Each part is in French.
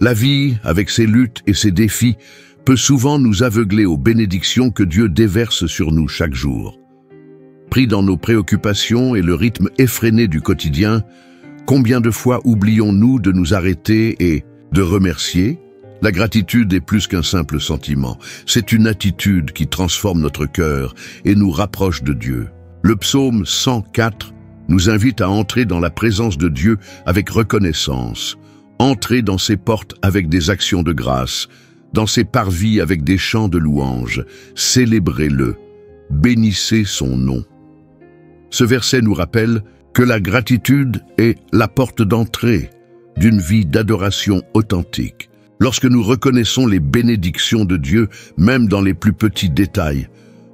La vie, avec ses luttes et ses défis, peut souvent nous aveugler aux bénédictions que Dieu déverse sur nous chaque jour. Pris dans nos préoccupations et le rythme effréné du quotidien, combien de fois oublions-nous de nous arrêter et de remercier? La gratitude est plus qu'un simple sentiment, c'est une attitude qui transforme notre cœur et nous rapproche de Dieu. Le psaume 104 nous invite à entrer dans la présence de Dieu avec reconnaissance, entrer dans ses portes avec des actions de grâce, dans ses parvis avec des chants de louange, célébrez-le, bénissez son nom. Ce verset nous rappelle que la gratitude est la porte d'entrée d'une vie d'adoration authentique. Lorsque nous reconnaissons les bénédictions de Dieu, même dans les plus petits détails,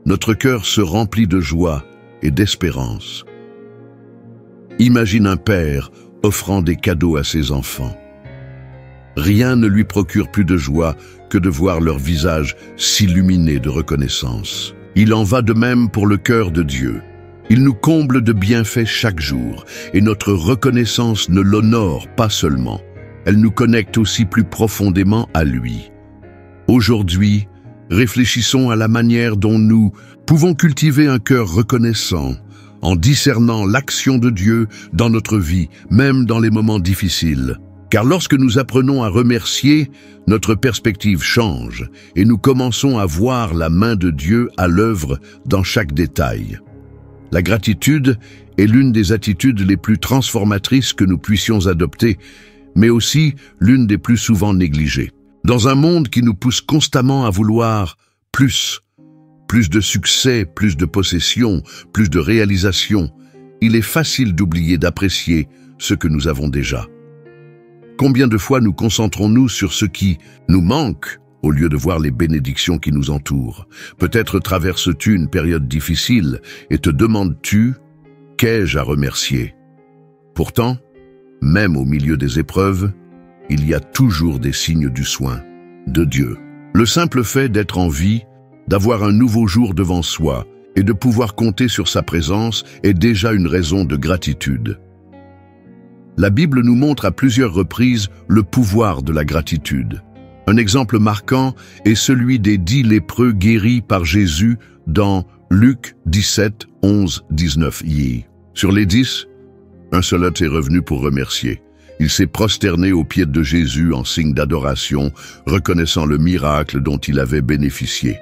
notre cœur se remplit de joie et d'espérance. Imagine un père offrant des cadeaux à ses enfants. Rien ne lui procure plus de joie que de voir leur visage s'illuminer de reconnaissance. Il en va de même pour le cœur de Dieu. Il nous comble de bienfaits chaque jour, et notre reconnaissance ne l'honore pas seulement, elle nous connecte aussi plus profondément à lui. Aujourd'hui, réfléchissons à la manière dont nous pouvons cultiver un cœur reconnaissant, en discernant l'action de Dieu dans notre vie, même dans les moments difficiles. Car lorsque nous apprenons à remercier, notre perspective change et nous commençons à voir la main de Dieu à l'œuvre dans chaque détail. La gratitude est l'une des attitudes les plus transformatrices que nous puissions adopter, mais aussi l'une des plus souvent négligées. Dans un monde qui nous pousse constamment à vouloir plus de succès, plus de possessions, plus de réalisations, il est facile d'oublier d'apprécier ce que nous avons déjà. Combien de fois nous concentrons-nous sur ce qui nous manque au lieu de voir les bénédictions qui nous entourent? Peut-être traverses-tu une période difficile et te demandes-tu « Qu'ai-je à remercier ?» Pourtant, même au milieu des épreuves, il y a toujours des signes du soin de Dieu. Le simple fait d'être en vie, d'avoir un nouveau jour devant soi et de pouvoir compter sur sa présence est déjà une raison de gratitude. La Bible nous montre à plusieurs reprises le pouvoir de la gratitude. Un exemple marquant est celui des 10 lépreux guéris par Jésus dans Luc 17, 11, 19. Sur les 10, un seul homme est revenu pour remercier. Il s'est prosterné aux pieds de Jésus en signe d'adoration, reconnaissant le miracle dont il avait bénéficié.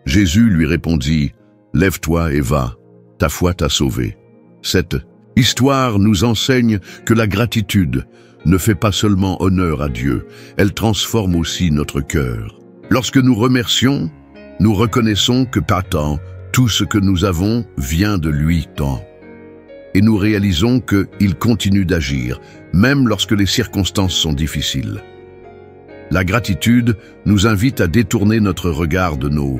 Jésus lui répondit « Lève-toi et va, ta foi t'a sauvé. » Cette histoire nous enseigne que la gratitude ne fait pas seulement honneur à Dieu, elle transforme aussi notre cœur. Lorsque nous remercions, nous reconnaissons que partant, tout ce que nous avons vient de lui tant. Et nous réalisons qu'il continue d'agir, même lorsque les circonstances sont difficiles. La gratitude nous invite à détourner notre regard de nos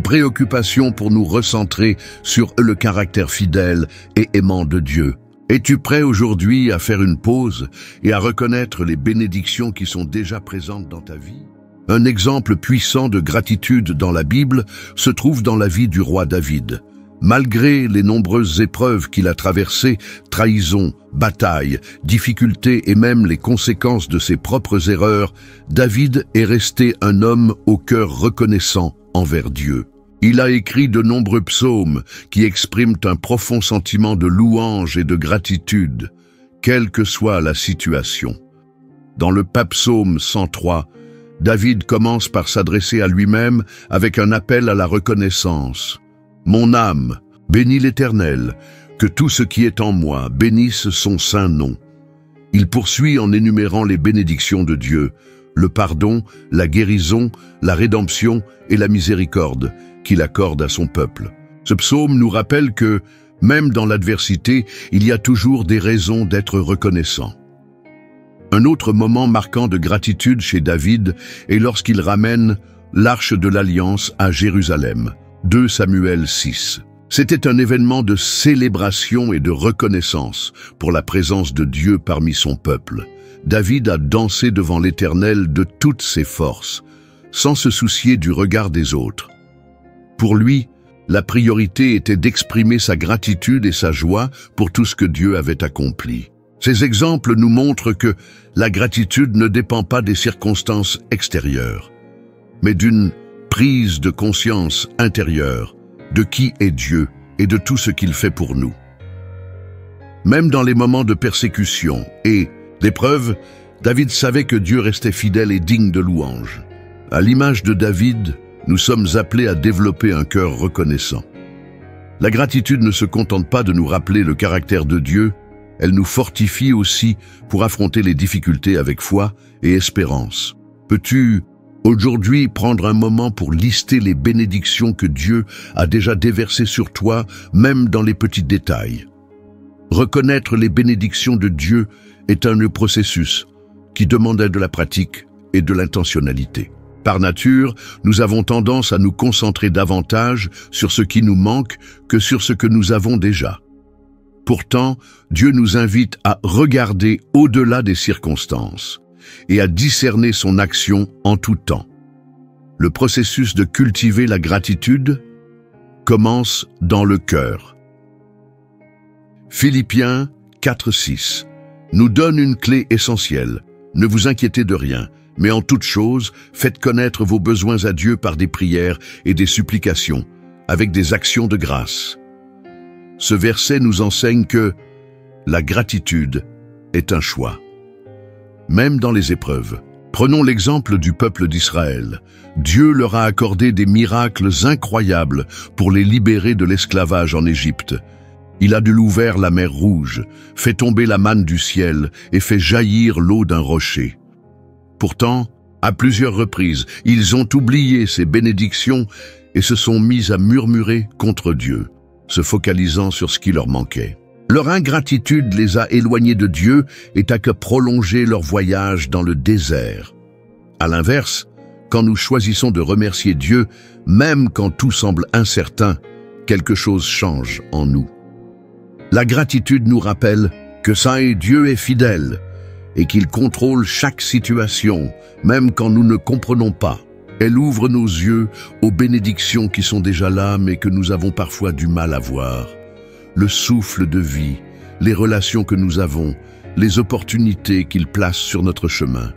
préoccupations pour nous recentrer sur le caractère fidèle et aimant de Dieu. Es-tu prêt aujourd'hui à faire une pause et à reconnaître les bénédictions qui sont déjà présentes dans ta vie? Un exemple puissant de gratitude dans la Bible se trouve dans la vie du roi David. Malgré les nombreuses épreuves qu'il a traversées, trahison, batailles, difficultés et même les conséquences de ses propres erreurs, David est resté un homme au cœur reconnaissant envers Dieu. Il a écrit de nombreux psaumes qui expriment un profond sentiment de louange et de gratitude, quelle que soit la situation. Dans le psaume 103, David commence par s'adresser à lui-même avec un appel à la reconnaissance. « Mon âme, bénis l'Éternel, que tout ce qui est en moi bénisse son saint nom. » Il poursuit en énumérant les bénédictions de Dieu, le pardon, la guérison, la rédemption et la miséricorde qu'il accorde à son peuple. Ce psaume nous rappelle que, même dans l'adversité, il y a toujours des raisons d'être reconnaissant. Un autre moment marquant de gratitude chez David est lorsqu'il ramène l'arche de l'Alliance à Jérusalem. 2 Samuel 6. C'était un événement de célébration et de reconnaissance pour la présence de Dieu parmi son peuple. David a dansé devant l'Éternel de toutes ses forces, sans se soucier du regard des autres. Pour lui, la priorité était d'exprimer sa gratitude et sa joie pour tout ce que Dieu avait accompli. Ces exemples nous montrent que la gratitude ne dépend pas des circonstances extérieures, mais d'une prise de conscience intérieure de qui est Dieu et de tout ce qu'il fait pour nous. Même dans les moments de persécution et d'épreuve, David savait que Dieu restait fidèle et digne de louange. À l'image de David, nous sommes appelés à développer un cœur reconnaissant. La gratitude ne se contente pas de nous rappeler le caractère de Dieu, elle nous fortifie aussi pour affronter les difficultés avec foi et espérance. Peux-tu aujourd'hui prendre un moment pour lister les bénédictions que Dieu a déjà déversées sur toi, même dans les petits détails? Reconnaître les bénédictions de Dieu est un processus qui demande de la pratique et de l'intentionnalité. Par nature, nous avons tendance à nous concentrer davantage sur ce qui nous manque que sur ce que nous avons déjà. Pourtant, Dieu nous invite à regarder au-delà des circonstances et à discerner son action en tout temps. Le processus de cultiver la gratitude commence dans le cœur. Philippiens 4:6 nous donne une clé essentielle. Ne vous inquiétez de rien, mais en toute chose, faites connaître vos besoins à Dieu par des prières et des supplications, avec des actions de grâce. Ce verset nous enseigne que la gratitude est un choix. Même dans les épreuves. Prenons l'exemple du peuple d'Israël. Dieu leur a accordé des miracles incroyables pour les libérer de l'esclavage en Égypte. Il a ouvert la mer Rouge, fait tomber la manne du ciel et fait jaillir l'eau d'un rocher. Pourtant, à plusieurs reprises, ils ont oublié ces bénédictions et se sont mis à murmurer contre Dieu, se focalisant sur ce qui leur manquait. Leur ingratitude les a éloignés de Dieu et a que prolongé leur voyage dans le désert. À l'inverse, quand nous choisissons de remercier Dieu, même quand tout semble incertain, quelque chose change en nous. La gratitude nous rappelle que Dieu est fidèle et qu'il contrôle chaque situation, même quand nous ne comprenons pas. Elle ouvre nos yeux aux bénédictions qui sont déjà là, mais que nous avons parfois du mal à voir. Le souffle de vie, les relations que nous avons, les opportunités qu'il place sur notre chemin.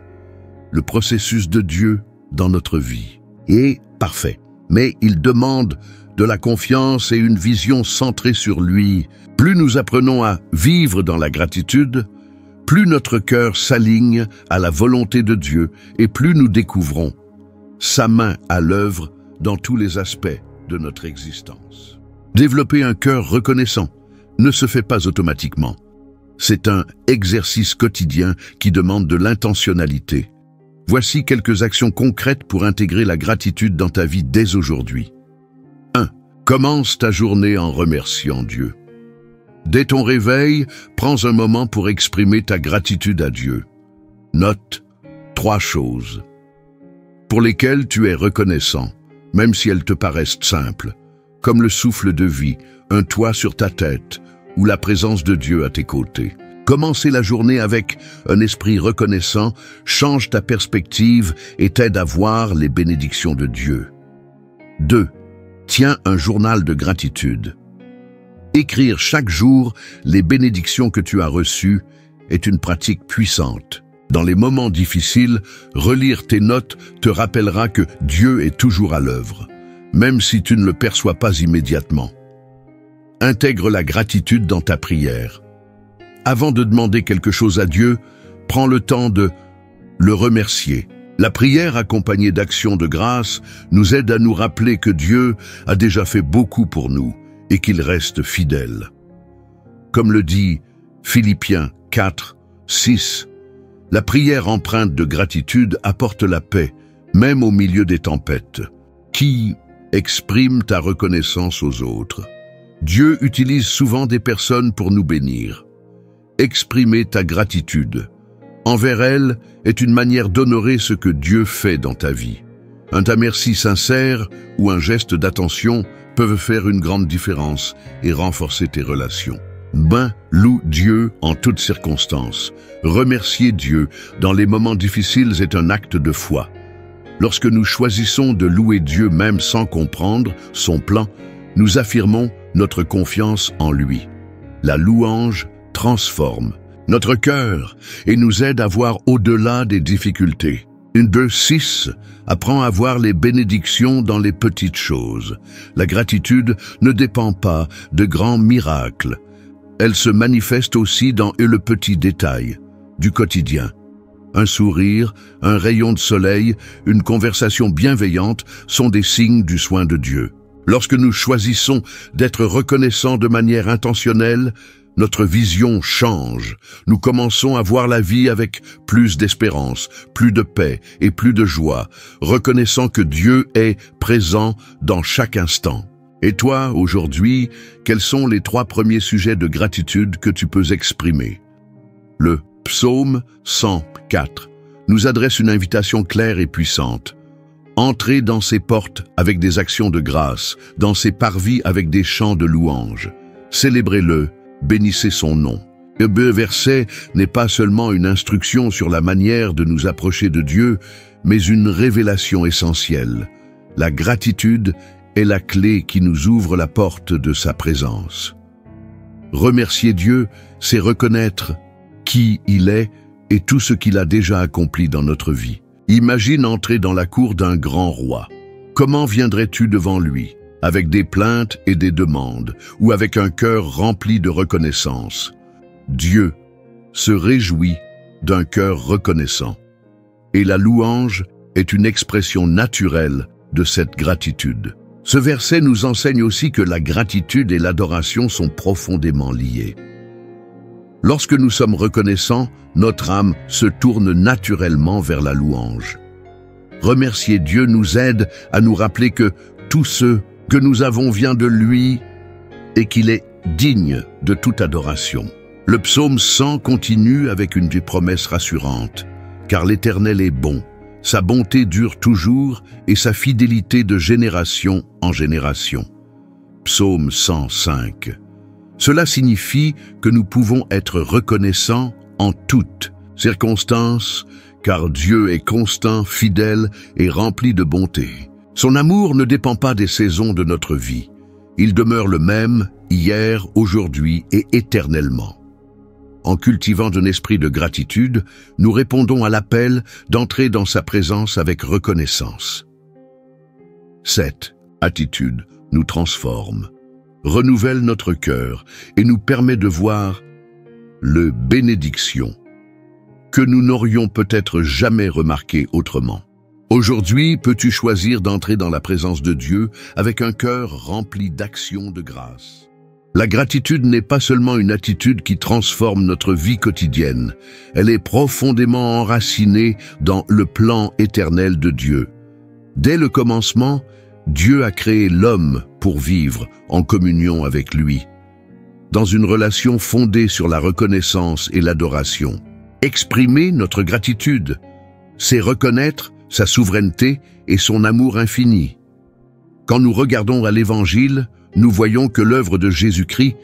Le processus de Dieu dans notre vie est parfait, mais il demande de la confiance et une vision centrée sur lui. Plus nous apprenons à vivre dans la gratitude, plus notre cœur s'aligne à la volonté de Dieu et plus nous découvrons sa main à l'œuvre dans tous les aspects de notre existence. Développer un cœur reconnaissant ne se fait pas automatiquement. C'est un exercice quotidien qui demande de l'intentionnalité. Voici quelques actions concrètes pour intégrer la gratitude dans ta vie dès aujourd'hui. 1. Commence ta journée en remerciant Dieu. Dès ton réveil, prends un moment pour exprimer ta gratitude à Dieu. Note 3 choses pour lesquelles tu es reconnaissant, même si elles te paraissent simples, comme le souffle de vie, un toit sur ta tête ou la présence de Dieu à tes côtés. Commencer la journée avec un esprit reconnaissant change ta perspective et t'aide à voir les bénédictions de Dieu. 2. Tiens un journal de gratitude. Écrire chaque jour les bénédictions que tu as reçues est une pratique puissante. Dans les moments difficiles, relire tes notes te rappellera que Dieu est toujours à l'œuvre, même si tu ne le perçois pas immédiatement. Intègre la gratitude dans ta prière. Avant de demander quelque chose à Dieu, prends le temps de le remercier. La prière accompagnée d'actions de grâce nous aide à nous rappeler que Dieu a déjà fait beaucoup pour nous et qu'il reste fidèle. Comme le dit Philippiens 4:6, la prière empreinte de gratitude apporte la paix, même au milieu des tempêtes. Qui exprime ta reconnaissance aux autres? Dieu utilise souvent des personnes pour nous bénir. Exprimer ta gratitude envers elles est une manière d'honorer ce que Dieu fait dans ta vie. Un merci sincère ou un geste d'attention peuvent faire une grande différence et renforcer tes relations. Loue Dieu en toutes circonstances. Remercier Dieu dans les moments difficiles est un acte de foi. Lorsque nous choisissons de louer Dieu même sans comprendre son plan, nous affirmons notre confiance en lui. La louange transforme, notre cœur et nous aide à voir au-delà des difficultés. 2:6 apprend à voir les bénédictions dans les petites choses. La gratitude ne dépend pas de grands miracles. Elle se manifeste aussi dans le petit détail du quotidien. Un sourire, un rayon de soleil, une conversation bienveillante sont des signes du soin de Dieu. Lorsque nous choisissons d'être reconnaissants de manière intentionnelle, notre vision change. Nous commençons à voir la vie avec plus d'espérance, plus de paix et plus de joie, reconnaissant que Dieu est présent dans chaque instant. Et toi, aujourd'hui, quels sont les 3 premiers sujets de gratitude que tu peux exprimer? Le psaume 104 nous adresse une invitation claire et puissante. Entrez dans ses portes avec des actions de grâce, dans ses parvis avec des chants de louange. Célébrez-le, bénissez son nom. Le verset n'est pas seulement une instruction sur la manière de nous approcher de Dieu, mais une révélation essentielle. La gratitude est la clé qui nous ouvre la porte de sa présence. Remercier Dieu, c'est reconnaître qui il est et tout ce qu'il a déjà accompli dans notre vie. Imagine entrer dans la cour d'un grand roi. Comment viendrais-tu devant lui? Avec des plaintes et des demandes, ou avec un cœur rempli de reconnaissance? Dieu se réjouit d'un cœur reconnaissant. Et la louange est une expression naturelle de cette gratitude. Ce verset nous enseigne aussi que la gratitude et l'adoration sont profondément liées. Lorsque nous sommes reconnaissants, notre âme se tourne naturellement vers la louange. Remercier Dieu nous aide à nous rappeler que tout ce que nous avons vient de lui et qu'il est digne de toute adoration. Le psaume 100 continue avec une promesse rassurante, car l'Éternel est bon, sa bonté dure toujours et sa fidélité de génération en génération. Psaume 105. Cela signifie que nous pouvons être reconnaissants en toutes circonstances, car Dieu est constant, fidèle et rempli de bonté. Son amour ne dépend pas des saisons de notre vie. Il demeure le même hier, aujourd'hui et éternellement. En cultivant un esprit de gratitude, nous répondons à l'appel d'entrer dans sa présence avec reconnaissance. Cette attitude nous transforme, renouvelle notre cœur et nous permet de voir le bénédiction que nous n'aurions peut-être jamais remarqué autrement. Aujourd'hui, peux-tu choisir d'entrer dans la présence de Dieu avec un cœur rempli d'actions de grâce? La gratitude n'est pas seulement une attitude qui transforme notre vie quotidienne, elle est profondément enracinée dans le plan éternel de Dieu. Dès le commencement, Dieu a créé l'homme pour vivre en communion avec lui, dans une relation fondée sur la reconnaissance et l'adoration. Exprimer notre gratitude, c'est reconnaître sa souveraineté et son amour infini. Quand nous regardons à l'Évangile, nous voyons que l'œuvre de Jésus-Christ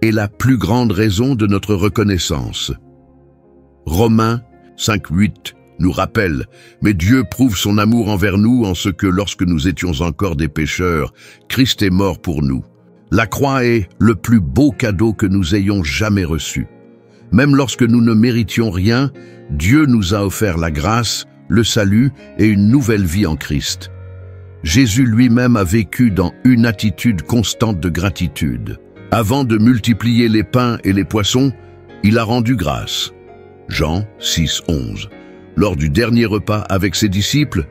est la plus grande raison de notre reconnaissance. Romains 5:8 nous rappelle « Mais Dieu prouve son amour envers nous en ce que lorsque nous étions encore des pécheurs, Christ est mort pour nous. » La croix est le plus beau cadeau que nous ayons jamais reçu. Même lorsque nous ne méritions rien, Dieu nous a offert la grâce, le salut et une nouvelle vie en Christ. Jésus lui-même a vécu dans une attitude constante de gratitude. Avant de multiplier les pains et les poissons, il a rendu grâce. Jean 6:11. Lors du dernier repas avec ses disciples,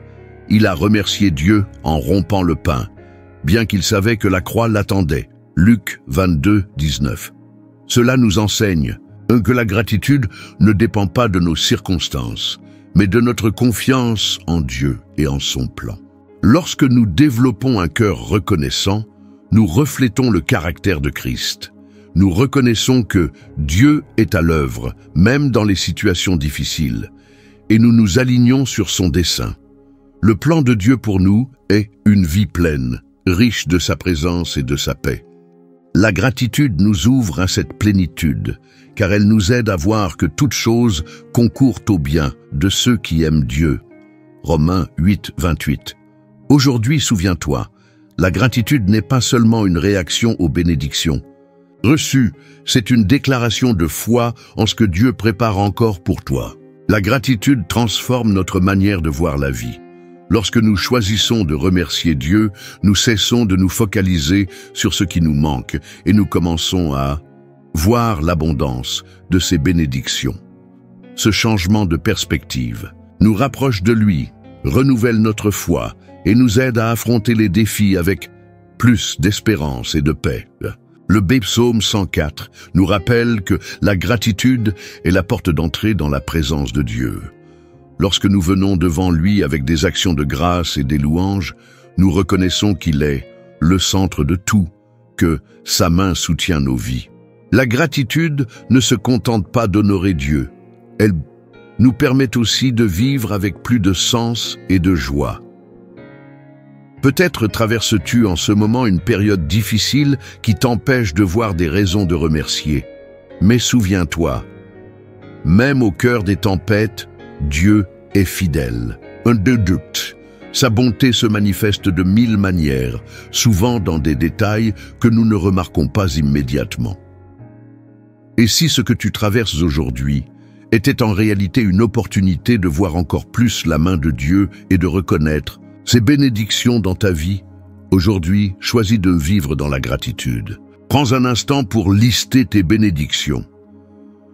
il a remercié Dieu en rompant le pain, bien qu'il savait que la croix l'attendait. Luc 22:19. Cela nous enseigne que la gratitude ne dépend pas de nos circonstances, mais de notre confiance en Dieu et en son plan. Lorsque nous développons un cœur reconnaissant, nous reflétons le caractère de Christ. Nous reconnaissons que Dieu est à l'œuvre, même dans les situations difficiles, et nous nous alignons sur son dessein. Le plan de Dieu pour nous est une vie pleine, riche de sa présence et de sa paix. La gratitude nous ouvre à cette plénitude, car elle nous aide à voir que toute chose concourt au bien de ceux qui aiment Dieu. Romains 8:28. Aujourd'hui, souviens-toi, la gratitude n'est pas seulement une réaction aux bénédictions, Reçu, c'est une déclaration de foi en ce que Dieu prépare encore pour toi. La gratitude transforme notre manière de voir la vie. Lorsque nous choisissons de remercier Dieu, nous cessons de nous focaliser sur ce qui nous manque et nous commençons à voir l'abondance de ses bénédictions. Ce changement de perspective nous rapproche de lui, renouvelle notre foi et nous aide à affronter les défis avec plus d'espérance et de paix. Le psaume 104 nous rappelle que la gratitude est la porte d'entrée dans la présence de Dieu. Lorsque nous venons devant lui avec des actions de grâce et des louanges, nous reconnaissons qu'il est le centre de tout, que sa main soutient nos vies. La gratitude ne se contente pas d'honorer Dieu. Elle nous permet aussi de vivre avec plus de sens et de joie. Peut-être traverses-tu en ce moment une période difficile qui t'empêche de voir des raisons de remercier. Mais souviens-toi, même au cœur des tempêtes, Dieu est fidèle. Sa bonté se manifeste de 1000 manières, souvent dans des détails que nous ne remarquons pas immédiatement. Et si ce que tu traverses aujourd'hui était en réalité une opportunité de voir encore plus la main de Dieu et de reconnaître ses bénédictions dans ta vie, aujourd'hui, choisis de vivre dans la gratitude. Prends un instant pour lister tes bénédictions.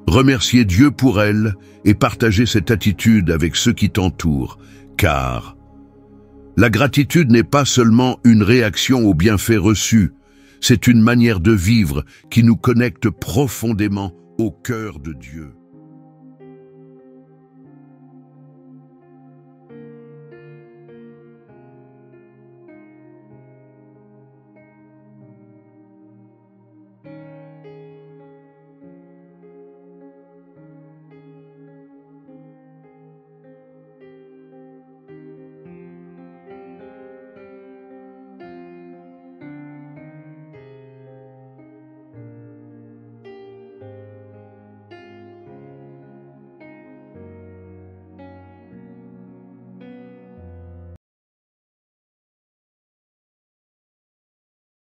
Remercier Dieu pour elles et partager cette attitude avec ceux qui t'entourent, car la gratitude n'est pas seulement une réaction aux bienfaits reçus, c'est une manière de vivre qui nous connecte profondément au cœur de Dieu.